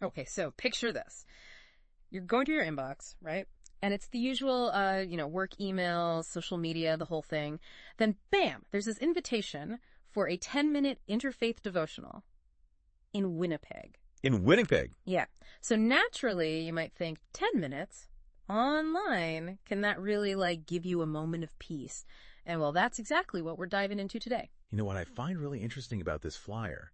Okay, so picture this. You're going through your inbox, right? And it's the usual, work emails, social media, the whole thing. Then bam, there's this invitation for a 10-minute interfaith devotional in Winnipeg. In Winnipeg? Yeah. So naturally, you might think 10 minutes online, can that really give you a moment of peace? And well, that's exactly what we're diving into today. You know what I find really interesting about this flyer?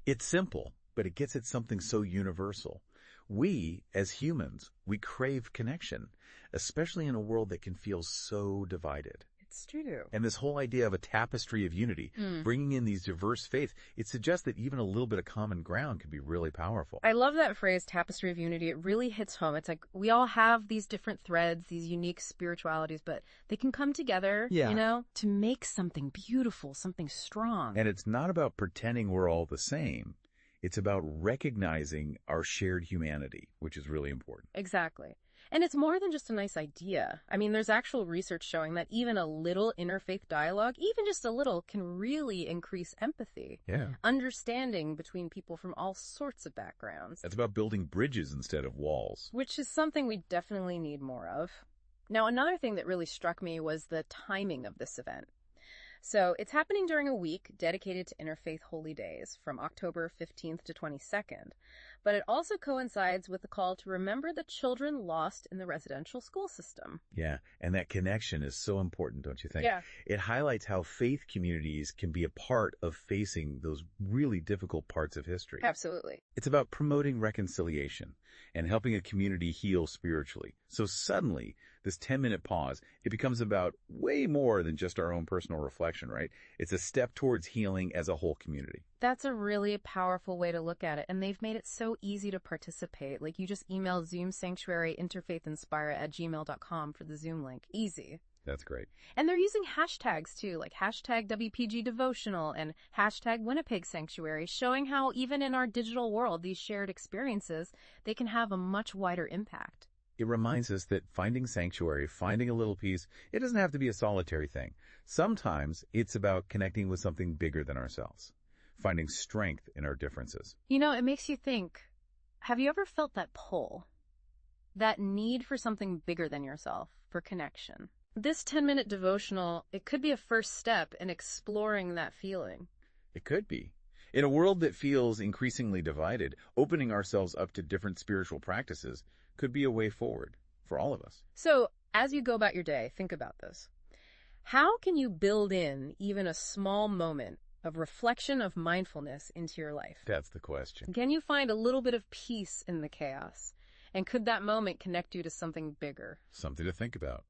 It's simple, but it gets at something so universal. We, as humans, we crave connection, especially in a world that can feel so divided. It's true. And this whole idea of a tapestry of unity, bringing in these diverse faiths, it suggests that even a little bit of common ground can be really powerful. I love that phrase, tapestry of unity. It really hits home. It's like we all have these different threads, these unique spiritualities, but they can come together, to make something beautiful, something strong. And it's not about pretending we're all the same. It's about recognizing our shared humanity, which is really important. Exactly. And it's more than just a nice idea. I mean, there's actual research showing that even a little interfaith dialogue, even just a little, can really increase empathy. Yeah. Understanding between people from all sorts of backgrounds. It's about building bridges instead of walls. Which is something we definitely need more of. Now, another thing that really struck me was the timing of this event. So it's happening during a week dedicated to Interfaith Holy Days from October 15th to 22nd. But it also coincides with the call to remember the children lost in the residential school system. Yeah, and that connection is so important, don't you think? Yeah. It highlights how faith communities can be a part of facing those really difficult parts of history. Absolutely. It's about promoting reconciliation and helping a community heal spiritually. So suddenly, this 10-minute pause, it becomes about way more than just our own personal reflection, right? It's a step towards healing as a whole community. That's a really powerful way to look at it, and they've made it so easy to participate. Like, you just email Zoom Sanctuary interfaithinspire@gmail.com for the Zoom link. Easy. That's great. And they're using hashtags, too, like hashtag WPG Devotional and hashtag Winnipeg Sanctuary, showing how even in our digital world, these shared experiences, they can have a much wider impact. It reminds us that finding sanctuary, finding a little peace, it doesn't have to be a solitary thing. Sometimes it's about connecting with something bigger than ourselves, finding strength in our differences. You know, it makes you think, have you ever felt that pull? That need for something bigger than yourself, for connection? This 10-minute devotional, it could be a first step in exploring that feeling. It could be. In a world that feels increasingly divided, opening ourselves up to different spiritual practices could be a way forward for all of us. So, as you go about your day, think about this. How can you build in even a small moment of reflection, of mindfulness into your life? That's the question. Can you find a little bit of peace in the chaos? And could that moment connect you to something bigger? Something to think about.